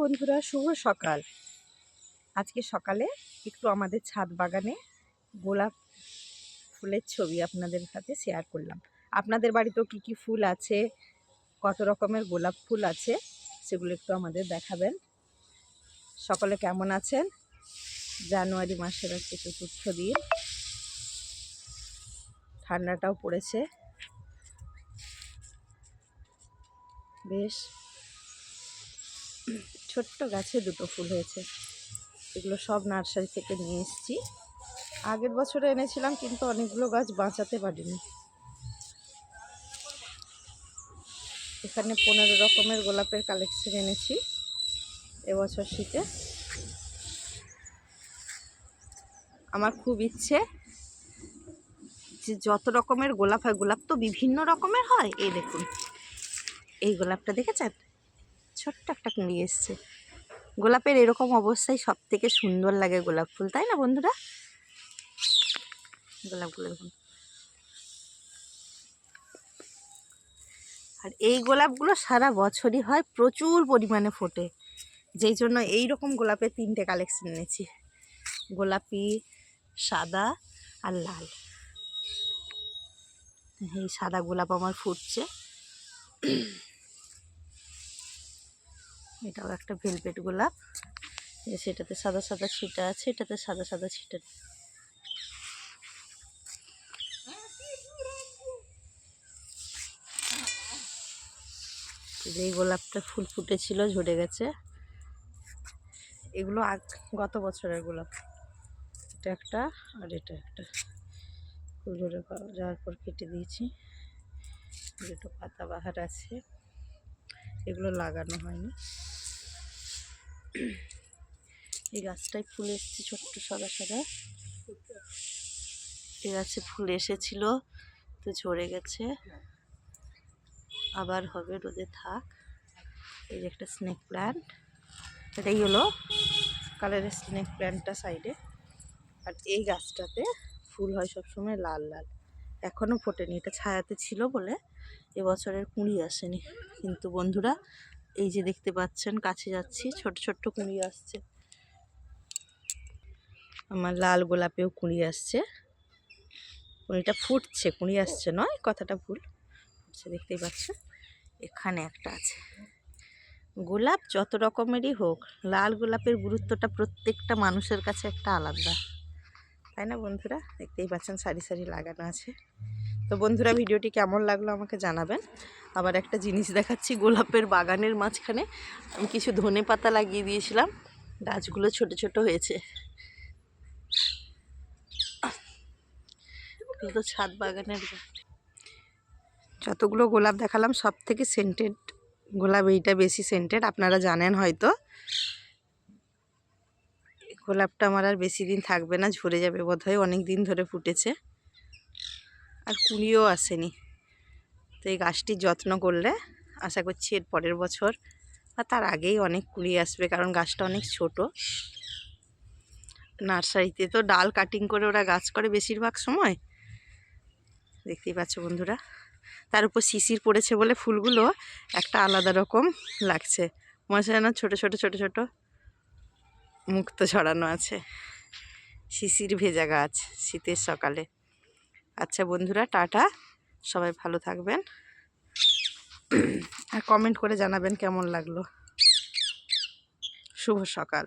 বন্ধুরা, শুভ সকাল। আজকে সকালে একটু আমাদের ছাদ বাগানে গোলাপ ফুলের ছবি আপনাদের সাথে শেয়ার করলাম। আপনাদের বাড়িতেও কি কি ফুল আছে, কত রকমের গোলাপ ফুল আছে, সেগুলো একটু আমাদের দেখাবেন। সকলে কেমন আছেন? জানুয়ারি মাসের আজকে চতুর্থ দিন, ঠান্ডাটাও পড়েছে বেশ। ছোট্ট গাছে দুটো ফুল হয়েছে, এগুলো সব নার্সারি থেকে নিয়ে এসেছি। আগের বছরে এনেছিলাম, কিন্তু অনেকগুলো গাছ বাঁচাতে পারিনি। এখানে 15 রকমের গোলাপের কালেকশন এনেছি এবছর শীতে। আমার খুব ইচ্ছে যে যত রকমের গোলাপ হয়, গোলাপ তো বিভিন্ন রকমের হয়। এই দেখুন, এই গোলাপটা দেখেছেন? ছোট্ট একটা কুঁড়ি এসছে। গোলাপের এরকম অবস্থায় সব থেকে সুন্দর লাগে গোলাপ ফুল, তাই না বন্ধুরা? গোলাপগুলো দেখুন। আর এই গোলাপগুলো সারা বছরই হয়, প্রচুর পরিমাণে ফোটে। যেই জন্য এই রকম গোলাপের 3টে কালেকশন এনেছি, গোলাপি, সাদা আর লাল। এই সাদা গোলাপ আমার ফুটছে। এটাও একটা ভেলভেট গোলাপ, সেটাতে সাদা সাদা ছিটা আছে, এটাতে সাদা সাদা ছিটা। এই গোলাপটা ফুল ফুটেছিল, ঝরে গেছে। এগুলো গত বছরের গোলাপ। এটা একটা আর এটা একটা। ফুল ঝরে যাওয়ার পর কেটে দিয়েছি। দুটো পাতা বাহার আছে, এগুলো লাগানো হয়নি। এই গাছটায় ফুল এসেছে ছোট্ট সাদা সাদা। এই গাছে ফুল এসেছিল, তো ঝরে গেছে, আবার হবে, রোদে থাক। এই যে একটা স্নেক প্ল্যান্ট, এটাই হলো কালারের স্নেক প্ল্যান্টটা সাইডে। আর এই গাছটাতে ফুল হয় সবসময় লাল লাল, এখনও ফোটেনি। এটা ছায়াতে ছিল বলে এবছরের কুঁড়ি আসেনি। কিন্তু বন্ধুরা, এই যে দেখতে পাচ্ছেন, কাছে যাচ্ছি, ছোট ছোট্ট কুঁড়ি আসছে। আমার লাল গোলাপেও কুঁড়ি আসছে। কুঁড়িটা ফুটছে, কুঁড়ি আসছে নয়, কথাটা ভুল। ফুটছে, দেখতেই পাচ্ছেন। এখানে একটা আছে। গোলাপ যত রকমেরই হোক, লাল গোলাপের গুরুত্বটা প্রত্যেকটা মানুষের কাছে একটা আলাদা, তাই না বন্ধুরা? দেখতেই পাচ্ছেন সারি সারি লাগানো আছে। তো বন্ধুরা, ভিডিওটি কেমন লাগলো আমাকে জানাবেন। আবার একটা জিনিস দেখাচ্ছি, গোলাপের বাগানের মাঝখানে আমি কিছু ধনে পাতা লাগিয়ে দিয়েছিলাম, গাছগুলো ছোট ছোট হয়েছে। তো ছাদ বাগানের যতগুলো গোলাপ দেখালাম, সব থেকে সেন্টেড গোলাপ এইটা, বেশি সেন্টেড, আপনারা জানেন হয়তো। গোলাপটা আমার আর বেশি দিন থাকবে না, ঝরে যাবে বোধহয়, অনেক দিন ধরে ফুটেছে আর কুঁড়িও আসেনি। তো এই গাছটির যত্ন করলে আশা করছি এর পরের বছর বা তার আগেই অনেক কুঁড়ি আসবে, কারণ গাছটা অনেক ছোট। নার্সারিতে তো ডাল কাটিং করে ওরা গাছ করে বেশিরভাগ সময়, দেখতেই পাচ্ছ বন্ধুরা। তার উপর শিশির পড়েছে বলে ফুলগুলো একটা আলাদা রকম লাগছে, মনে হচ্ছে যেন ছোটো ছোটো ছোটো ছোটো মুক্ত ছড়ানো আছে। শিশির ভেজা গাছ শীতের সকালে। আচ্ছা বন্ধুরা, টাটা, সবাই ভালো থাকবেন, আর কমেন্ট করে জানাবেন কেমন লাগলো। শুভ সকাল।